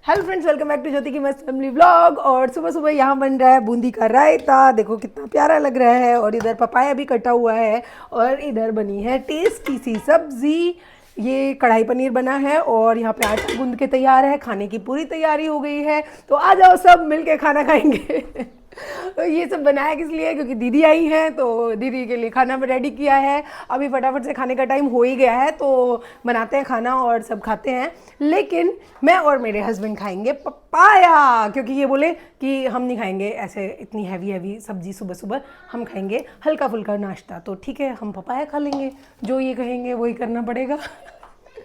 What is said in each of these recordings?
Hello friends, welcome back to Jyoti की मस्त family vlog. और सुबह सुबह यहाँ बन रहा है बूंदी का रायता। देखो कितना प्यारा लग रहा है। और इधर पपाया भी कटा हुआ है और इधर बनी है टेस्टी सी सब्जी। ये कढ़ाई पनीर बना है और यहाँ पे आटा गूंद के तैयार है। खाने की पूरी तैयारी हो गई है, तो आ जाओ सब मिलके खाना खाएंगे। तो ये सब बनाया किस लिए, क्योंकि दीदी आई हैं तो दीदी के लिए खाना रेडी किया है। अभी फटाफट से खाने का टाइम हो ही गया है, तो बनाते हैं खाना और सब खाते हैं। लेकिन मैं और मेरे हस्बैंड खाएंगे पपाया, क्योंकि ये बोले कि हम नहीं खाएंगे ऐसे इतनी हैवी सब्जी सुबह सुबह, हम खाएंगे हल्का फुल्का नाश्ता। तो ठीक है, हम पपाया खा लेंगे, जो ये कहेंगे वही करना पड़ेगा।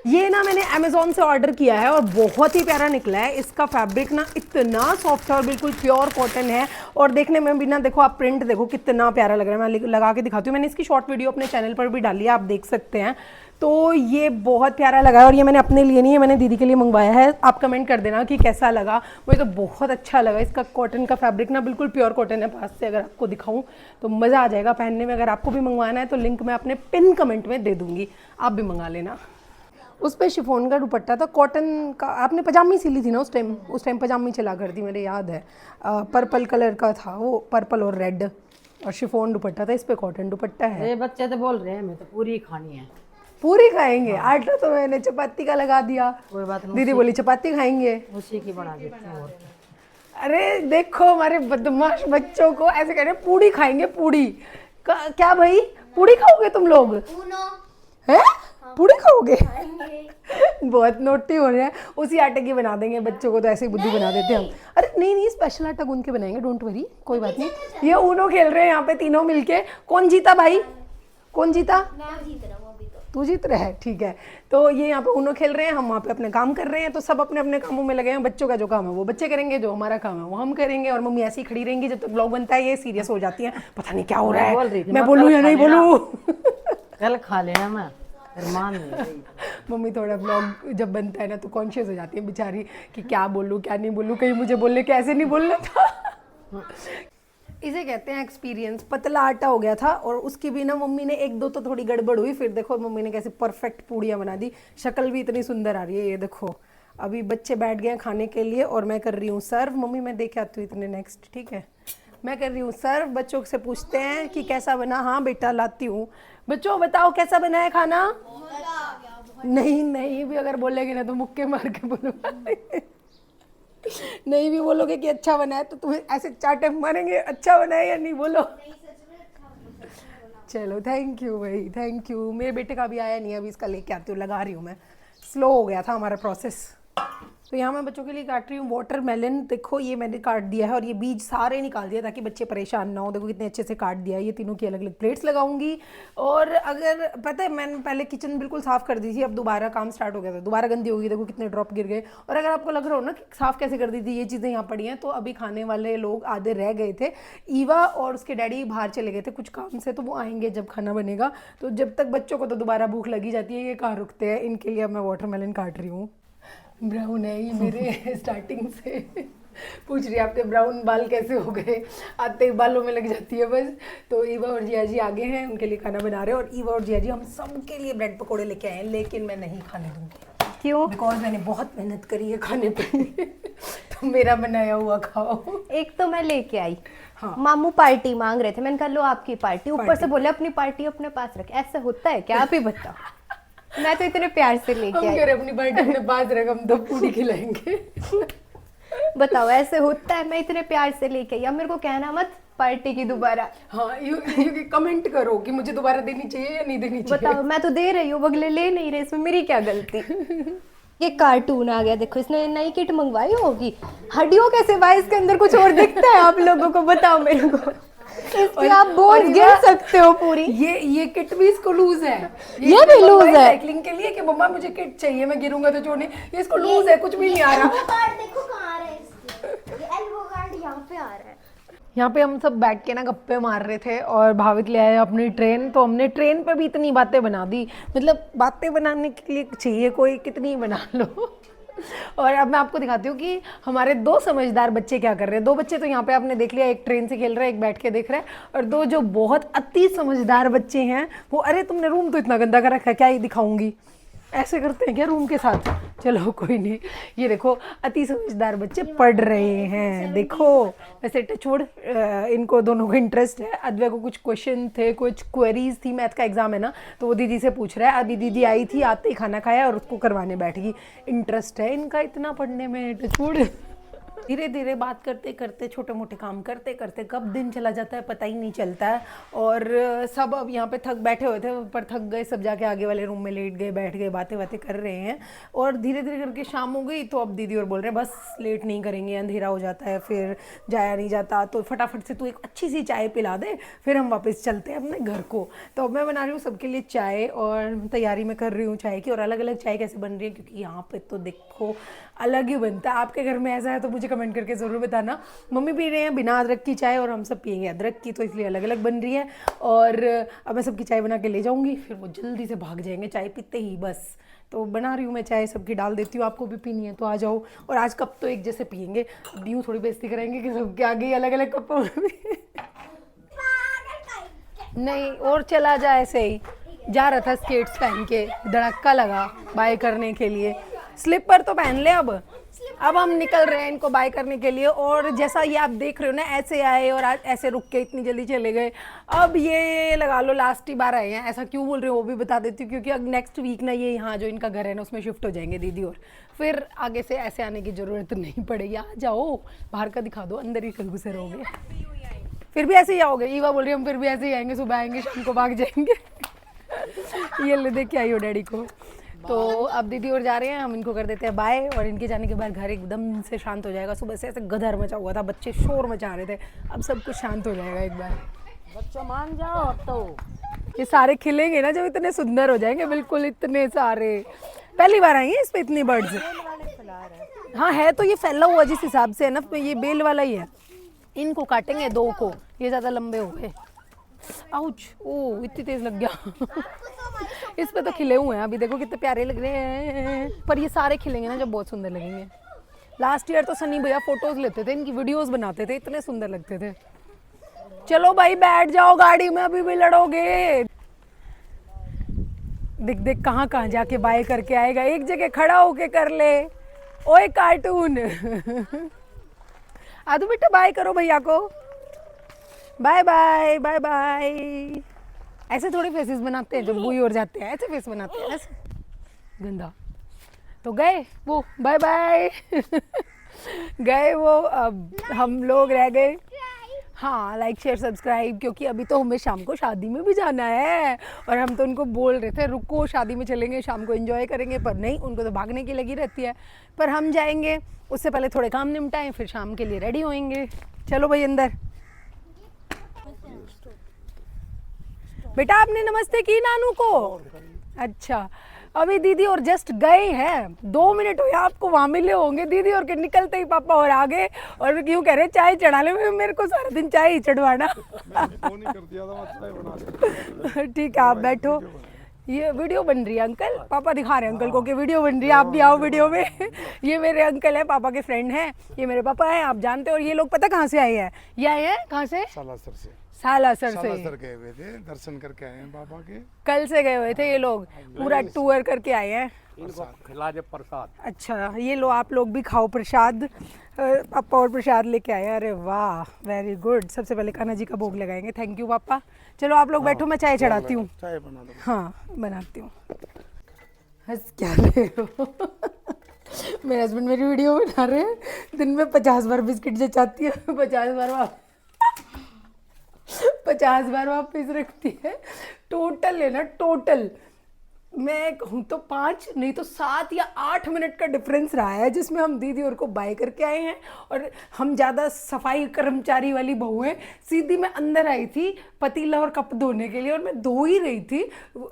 ये ना मैंने अमेज़ॉन से ऑर्डर किया है और बहुत ही प्यारा निकला है। इसका फैब्रिक ना इतना सॉफ्ट है और बिल्कुल प्योर कॉटन है। और देखने में भी ना, देखो आप प्रिंट देखो कितना प्यारा लग रहा है। मैं लगा के दिखाती हूँ, मैंने इसकी शॉर्ट वीडियो अपने चैनल पर भी डाली है, आप देख सकते हैं। तो ये बहुत प्यारा लगा है और ये मैंने अपने लिए नहीं है, मैंने दीदी के लिए मंगवाया है। आप कमेंट कर देना कि कैसा लगा। मुझे तो बहुत अच्छा लगा। इसका कॉटन का फैब्रिक ना बिल्कुल प्योर कॉटन है। पास से अगर आपको दिखाऊं तो मज़ा आ जाएगा पहनने में। अगर आपको भी मंगवाना है तो लिंक मैं अपने पिन कमेंट में दे दूँगी, आप भी मंगा लेना। उस पर शिफॉन का दुपट्टा था कॉटन का। आपने पजामी सिली थी ना उस टाइम पजामी चला कर दी, मेरे याद है। पर्पल कलर का था वो, पर्पल और रेड, और शिफॉन दुपट्टा था। इस पे कॉटन दुपट्टा है। ये बच्चे तो बोल रहे हैं हमें तो पूरी खानी है। पूरी खाएंगे? आटा तो मैंने चपाती का लगा दिया। कोई बात नहीं, दीदी बोली चपाती खाएंगे, उसी की बना देते हैं और क्या। अरे देखो हमारे बदमाश बच्चों को ऐसे कह रहे हैं पूड़ी खाएंगे। पूड़ी क्या भाई, पूड़ी खाओगे तुम लोग? हैं? पूड़ी खाओगे? बहुत नोटी हो रहे हैं। उसी आटे की बना देंगे, बच्चों को तो ऐसे ही बुद्धि बना देते हैं हम। अरे नहीं, स्पेशल आटा गूंद के बनाएंगे, डोंट वरी, कोई बात नहीं। ये ऊनो खेल रहे हैं यहाँ पे तीनों मिलके। कौन जीता भाई? कौन जीता? मैं जीत रहा हूँ अभी तो। तू जीत रहा है, ठीक है। तो ये यहाँ पे ऊनो खेल रहे हैं, हम वहाँ पे अपने काम कर रहे हैं। तो सब अपने अपने कामों में लगे हैं। बच्चों का जो काम है वो बच्चे करेंगे, जो हमारा काम है वो हम करेंगे। और मम्मी ऐसी खड़ी रहेंगी जब तक ब्लॉग बनता है। ये सीरियस हो जाती है, पता नहीं क्या हो रहा है, मैं बोलूँ या नहीं बोलूँ। कल खा लेना, मैं मान नहीं रही। मम्मी थोड़ा ब्लॉग जब बनता है ना तो कॉन्शियस हो जाती है बेचारी कि क्या बोलूँ क्या नहीं बोलूँ, कहीं मुझे बोलने के ऐसे नहीं बोलना था। इसे कहते हैं एक्सपीरियंस। पतला आटा हो गया था और उसकी भी ना मम्मी ने एक दो तो थोड़ी गड़बड़ हुई। फिर देखो मम्मी ने कैसे परफेक्ट पूड़ियाँ बना दी। शक्ल भी इतनी सुंदर आ रही है। ये देखो अभी बच्चे बैठ गए हैं खाने के लिए और मैं कर रही हूँ सर्व। मम्मी मैं देख आती हूँ इतने नेक्स्ट, ठीक है। मैं कर रही हूँ सर्व। बच्चों से पूछते हैं कि कैसा बना। हाँ बेटा लाती हूँ। बच्चों बताओ कैसा बना है खाना? नहीं भी अगर बोलेगे ना तो मुक्के मार के बोलूँगा। नहीं भी बोलोगे कि अच्छा बना है तो तुम्हें ऐसे चाटे मारेंगे, अच्छा बना है या नहीं, बोलो। चलो थैंक यू भाई, थैंक यू। मेरे बेटे का भी आया नहीं, अभी इसका लेके आती हूँ, लगा रही हूँ मैं। स्लो हो गया था हमारा प्रोसेस। तो यहाँ मैं बच्चों के लिए काट रही हूँ वाटरमेलन। देखो ये मैंने काट दिया है और ये बीज सारे निकाल दिया ताकि बच्चे परेशान ना हो। देखो कितने अच्छे से काट दिया है। ये तीनों की अलग अलग प्लेट्स लगाऊंगी। और अगर पता है, मैंने पहले किचन बिल्कुल साफ़ कर दी थी, अब दोबारा काम स्टार्ट हो गया था, दोबारा गंदी होगी। देखो कितने ड्रॉप गिर गए। और अगर आपको लग रहा हो ना कि साफ़ कैसे कर दी थी, ये चीज़ें यहाँ पड़ी हैं, तो अभी खाने वाले लोग आधे रह गए थे। ईवा और उसके डैडी बाहर चले गए थे कुछ काम से, तो वो आएंगे जब खाना बनेगा। तो जब तक बच्चों को तो दोबारा भूख लगी जाती है, ये कहाँ रुकते हैं। इनके लिए अब मैं वाटरमेलन काट रही हूँ। ब्राउन है ये मेरे स्टार्टिंग से। पूछ रही आपके ब्राउन बाल कैसे हो गए? आते ही बालों में लग जाती है बस। तो ईवा और जिया जी आगे हैं, उनके लिए खाना बना रहे हैं। और ईवा और जिया जी हम सबके लिए ब्रेड पकोड़े लेके आए हैं, लेकिन मैं नहीं खाने दूंगी। क्यों? बिकॉज मैंने बहुत मेहनत करी है खाने पे। तो मेरा बनाया हुआ खाओ। एक तो मैं लेके आई। हाँ। मामू पार्टी मांग रहे थे, मैंने कहा लो आपकी पार्टी। ऊपर से बोले अपनी पार्टी अपने पास रख। ऐसा होता है क्या? आप ही बताओ। मैं तो इतने प्यार से लेके आई। अपनी पार्टी अपने पास रख, हम तो पूरी खिलाएंगे। बताओ ऐसे होता है? मैं इतने प्यार से लेके आई। अब मेरे को कहना मत पार्टी की दोबारा। हाँ, यू कमेंट करो कि मुझे दोबारा देनी चाहिए या नहीं देनी चाहिए। बताओ, मैं तो दे रही हूँ, अगले ले नहीं रहे, इसमें मेरी क्या गलती? ये कार्टून आ गया, देखो इसने नई किट मंगवाई होगी। हड्डियों कैसे भाई, इसके अंदर कुछ और दिखता है आप लोगों को? बताओ मेरे को। इसकी आप बोन गिर सकते हो पूरी। ये किट भी इसको लूज है। ये भी लूज है साइकिलिंग के लिए कि मम्मा मुझे किट चाहिए, मैं गिरूंगा तो छोड़ने। ये इसको लूज है, कुछ भी नहीं आ रहा। कार्ड देखो कहाँ आ रहा है इसके। ये एल्बो कार्ड यहाँ पे आ रहा है। यहाँ पे हम सब बैठ के ना गप्पे मार रहे थे और भाविक ले आए अपनी ट्रेन। तो हमने ट्रेन पे भी इतनी बातें बना दी। मतलब बातें बनाने के लिए चाहिए कोई, कितनी बना लो। और अब मैं आपको दिखाती हूँ कि हमारे दो समझदार बच्चे क्या कर रहे हैं। दो बच्चे तो यहाँ पे आपने देख लिया, एक ट्रेन से खेल रहा है, एक बैठ के देख रहा है। और दो जो बहुत अति समझदार बच्चे हैं वो, अरे तुमने रूम तो इतना गंदा कर रखा है, क्या ये दिखाऊंगी। ऐसे करते हैं क्या रूम के साथ? चलो कोई नहीं। ये देखो अति समझदार बच्चे पढ़ रहे हैं, देखो। वैसे छोड़, इनको दोनों को इंटरेस्ट है। अद्वै को कुछ क्वेश्चन थे, कुछ क्वेरीज थी, मैथ का एग्जाम है ना, तो वो दीदी से पूछ रहा है। अभी दीदी आई थी, आते ही खाना खाया और उसको करवाने बैठ गई। इंटरेस्ट है इनका इतना पढ़ने में, छोड़। धीरे धीरे बात करते करते, छोटे मोटे काम करते करते कब दिन चला जाता है पता ही नहीं चलता है। और सब अब यहाँ पे थक बैठे हुए थे, पर थक गए सब, जाके आगे वाले रूम में लेट गए, बैठ गए, बातें बातें कर रहे हैं। और धीरे धीरे करके शाम हो गई, तो अब दीदी और बोल रहे हैं बस लेट नहीं करेंगे, अंधेरा हो जाता है, फिर जाया नहीं जाता, तो फटाफट से तू एक अच्छी सी चाय पिला दे, फिर हम वापस चलते हैं अपने घर को। तो अब मैं बना रही हूँ सबके लिए चाय, और तैयारी मैं कर रही हूँ चाय की। और अलग अलग चाय कैसे बन रही है, क्योंकि यहाँ पे तो देखो अलग ही बनता है। आपके घर में ऐसा है तो मुझे कमेंट करके ज़रूर बताना। मम्मी पी रहे हैं बिना अदरक की चाय, और हम सब पियेंगे अदरक की, तो इसलिए अलग अलग बन रही है। और अब मैं सबकी चाय बना के ले जाऊँगी, फिर वो जल्दी से भाग जाएंगे चाय पीते ही बस। तो बना रही हूँ मैं चाय, सबकी डाल देती हूँ। आपको भी पीनी है तो आ जाओ। और आज कप तो एक जैसे पियेंगे, यूँ थोड़ी बेइज्जती करेंगे कि सबके आगे अलग अलग कपों में भी। नहीं, और चला जा ऐसे ही। जा रहा था स्केट्स पहन के, धड़क्का लगा बाय करने के लिए। स्लीपर तो पहन ले अब हम निकल रहे हैं इनको बाय करने के लिए। और जैसा ये आप देख रहे हो ना, ऐसे आए और आज ऐसे रुक के इतनी जल्दी चले गए। अब ये लगा लो लास्ट ही बार आए हैं। ऐसा क्यों बोल रहे हो वो भी बता देती हूँ, क्योंकि अब नेक्स्ट वीक ना ये यहाँ जो इनका घर है ना उसमें शिफ्ट हो जाएंगे दीदी, और फिर आगे से ऐसे आने की ज़रूरत नहीं पड़ेगी। आ जाओ, बाहर का दिखा दो, अंदर ही कल घुसे रहोगे। फिर भी ऐसे ही आओगे? ईवा बोल रही हम फिर भी ऐसे ही आएंगे, सुबह आएंगे शाम को भाग जाएंगे। ये ले देख के आई हो डैडी को। तो अब दीदी और जा रहे हैं, हम इनको कर देते हैं बाय। और इनके जाने के बाद घर एकदम से शांत हो जाएगा। सुबह से ऐसे गदर मचा हुआ था, बच्चे शोर मचा रहे थे, अब सब कुछ शांत हो जाएगा एक बार। बच्चा मान जाओ अब तो। ये सारे खिलेंगे ना जब इतने सुंदर हो जाएंगे, बिल्कुल इतने सारे। पहली बार आई है इस पे इतनी बर्ड्स। हाँ है तो, ये फैला हुआ जिस हिसाब से है ना, ये बेल वाला ही है। इनको काटेंगे दो को, ये ज़्यादा लंबे हो गए। आउच, ओ इतनी तेज लग गया। इस पे तो खिले हुए हैं अभी, देखो कितने प्यारे लग रहे हैं। पर ये सारे खिलेंगे ना जब बहुत सुंदर लगेंगे। लास्ट ईयर तो सनी भैया फोटोज लेते थे, इनकी वीडियोस बनाते थे, इतने सुंदर लगते थे। चलो भाई बैठ जाओ गाड़ी में, अभी भी लड़ोगे। देख देख कहाँ कहाँ जाके बाय करके आएगा, एक जगह खड़ा होके कर ले। ओए कार्टून। आदू बेटा बाय करो भैया को, बाय बाय बाय बाय। ऐसे थोड़े फेसेस बनाते हैं जब बुई और जाते हैं, ऐसे फेस बनाते हैं, ऐसे गंदा। तो गए वो, बाय बाय। गए वो, अब हम लोग रह गए। हाँ लाइक शेयर सब्सक्राइब, क्योंकि अभी तो हमें शाम को शादी में भी जाना है। और हम तो उनको बोल रहे थे रुको शादी में चलेंगे, शाम को एंजॉय करेंगे, पर नहीं, उनको तो भागने की लगी रहती है। पर हम जाएंगे, उससे पहले थोड़े काम निपटाएं, फिर शाम के लिए रेडी होएंगे। चलो भाई अंदर। बेटा आपने नमस्ते की नानू को? अच्छा, अभी दीदी और जस्ट गए हैं, 2 मिनट हुए आपको वहाँ मिले होंगे। दीदी और के निकलते ही पापा और आ गए, और क्यों कह रहे चाय चढ़ा ले। मेरे को सारा दिन चाय ही चढ़वाना। ठीक है आप बैठो, ये वीडियो बन रही है अंकल, पापा दिखा रहे हैं अंकल को कि वीडियो बन रही है, आप भी आओ वीडियो में। ये मेरे अंकल हैं, पापा के फ्रेंड हैं, ये मेरे पापा हैं, आप जानते हो। और ये लोग पता कहाँ से आए हैं? ये आए हैं कहाँ से? सालासर से। सालासर से गए हुए थे, दर्शन करके आए हैं बाबा के। कल से गए हुए थे ये लोग, पूरा टूर करके आए हैं। इनको खिला दे प्रसाद। अच्छा ये लो, आप लोग भी खाओ प्रसाद। पापा और प्रसाद लेके आए। अरे वाह वेरी गुड। सबसे पहले कान्हा जी का भोग लगाएंगे। थैंक यू पापा। चलो आप लोग बैठो, मैं चाय चढ़ाती हूँ। चाय बना दो। हाँ बनाती हूँ। हंस क्या रहे हो? मेरे हस्बैंड मेरी वीडियो बना रहे हैं, दिन में 50 बार बिस्किट जचाती है, 50 बार वापस रखती है। टोटल है ना, टोटल मैं कहूँ तो 5 नहीं तो 7 या 8 मिनट का डिफरेंस रहा है, जिसमें हम दीदी और को बाय करके आए हैं। और हम ज़्यादा सफाई कर्मचारी वाली बहू हैं। सीधी मैं अंदर आई थी पतीला और कप धोने के लिए, और मैं धो ही रही थी,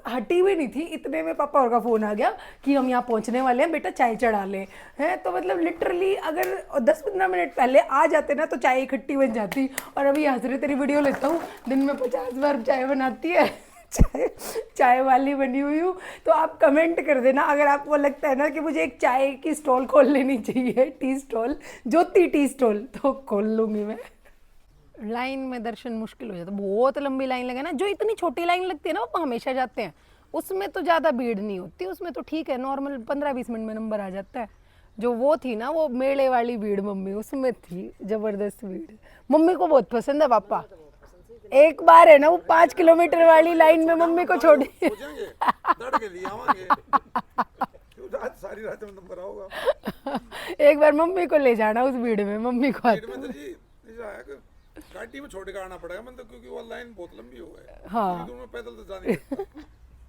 हटी भी नहीं थी। इतने में पापा और का फ़ोन आ गया कि हम यहाँ पहुँचने वाले हैं, बेटा चाय चढ़ा लें। हैं तो मतलब लिटरली अगर 10-15 मिनट पहले आ जाते ना तो चाय इकट्ठी बन जाती। और अभी हंस रहे तेरी वीडियो लेता हूँ, दिन में 50 बार चाय बनाती है। चाय वाली बनी हुई हूँ। तो आप कमेंट कर देना अगर आपको लगता है ना कि मुझे एक चाय की स्टॉल खोल लेनी चाहिए, टी स्टॉल, ज्योति टी स्टॉल, तो खोल लूँगी मैं। लाइन में दर्शन मुश्किल हो जाता है, बहुत लंबी लाइन लगे ना। जो इतनी छोटी लाइन लगती है ना वो हमेशा जाते हैं, उसमें तो ज़्यादा भीड़ नहीं होती, उसमें तो ठीक है, नॉर्मल 15-20 मिनट में नंबर आ जाता है। जो वो थी ना वो मेले वाली भीड़ मम्मी, उसमें थी ज़बरदस्त भीड़। मम्मी को बहुत पसंद है पापा। एक बार है ना वो 5 किलोमीटर वाली लाइन में मम्मी को छोड़ी। सारी रात में नंबर आओगा। एक बार मम्मी को ले जाना उस भीड़ में, मम्मी को घाटी में छोड़ के आना पड़ेगा मतलब, क्योंकि वो लाइन बहुत लंबी हो गई। हाँ तो मैं पैदल तो जा नहीं सकता।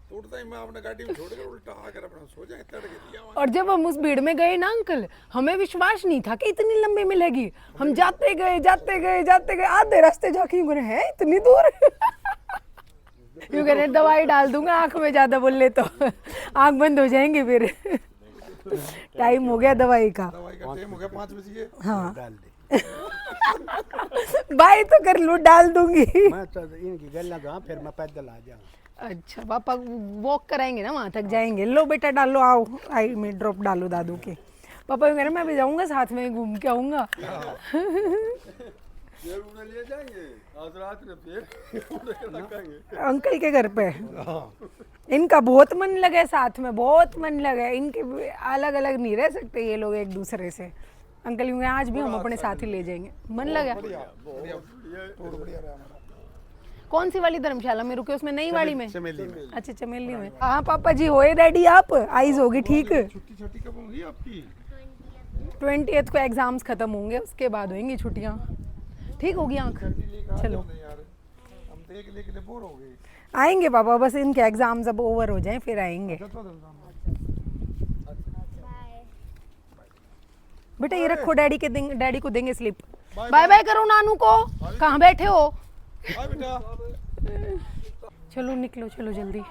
तो उठता ही मैं अपने गाड़ी में छोड़ के उल्टा आकर अपना सो जाए, तड़के लिया। और जब हम उस भीड़ में गए ना अंकल, हमें विश्वास नहीं था कि इतनी लंबी मिलेगी। हम जाते गए आधे रास्ते जाके यूं है इतनी दूर। यूं कह रहे दवाई डाल दूंगा आंख में, ज्यादा बोल ले तो आंख बंद हो जाएंगे फिर। टाइम हो गया दवाई का। दवाई का टाइम हो गया 5 बजे। हाँ डाल दे। बाई तो कर लूँ, डाल दूंगी। मैं तो इनकी गल्ला दूँ, फिर मैं पैदल आ जाऊँ। अच्छा पापा वॉक कराएंगे ना, वहाँ तक जाएंगे। लो बेटा डालो, आओ आई में ड्रॉप डालो दादू के। पापा यूँ कह रहे मैं भी जाऊँगा साथ में घूम के आऊँगा। ले जाएंगे आज रात में फिर अंकल के घर पे इनका बहुत मन लगा है, साथ में बहुत मन लगा है। इनके अलग अलग नहीं रह सकते ये लोग एक दूसरे से। अंकल यूँ आज भी हम अपने साथ ही ले जाएंगे, मन लगा। कौन सी वाली धर्मशाला में रुके, उसमें नई वाली में? चमेली में। अच्छा चमेली में। हाँ पापा जी होए रेडी, आप आइज होगी ठीक। छुट्टी कब होगी आपकी? 20th को एग्जाम्स खत्म होंगे, उसके बाद होंगी छुट्टियाँ। ठीक होगी आँख? चलो यार हम देख लेके बोर हो गए। आएंगे पापा, बस इनके एग्जाम्स अब ओवर हो जाएं फिर आएंगे। बेटा ये रखो, डैडी को देंगे स्लिप। बाय बाय करो नानू को। कहाँ बैठे हो? चलो निकलो, चलो जल्दी।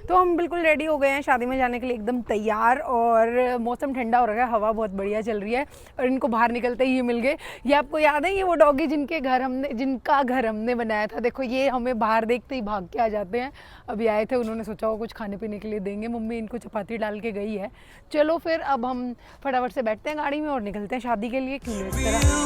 तो हम बिल्कुल रेडी हो गए हैं शादी में जाने के लिए, एकदम तैयार। और मौसम ठंडा हो रहा है, हवा बहुत बढ़िया चल रही है। और इनको बाहर निकलते ही ये मिल गए। ये आपको याद है, ये वो डॉगी जिनका घर हमने बनाया था। देखो ये हमें बाहर देखते ही भाग के आ जाते हैं। अभी आए थे, उन्होंने सोचा वो कुछ खाने पीने के लिए देंगे। मम्मी इनको चपाती डाल के गई है। चलो फिर अब हम फटाफट से बैठते हैं गाड़ी में और निकलते हैं शादी के लिए। क्यों इस तरह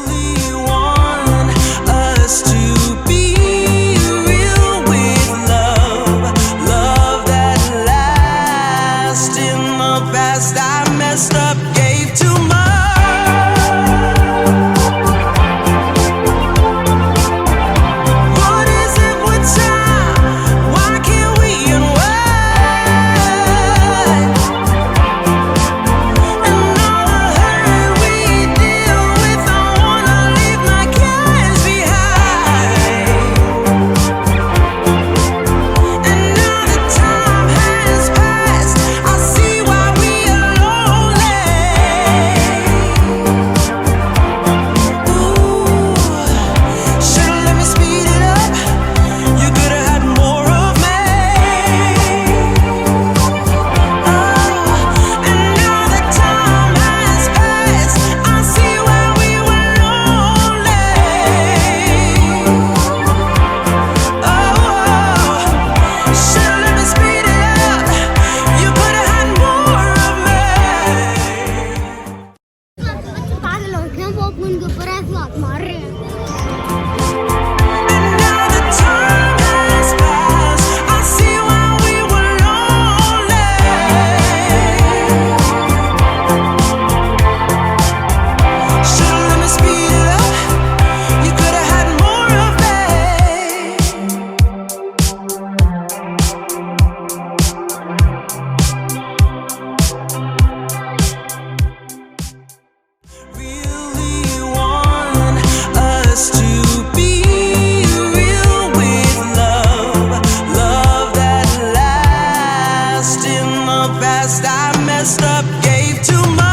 I messed up, gave too much.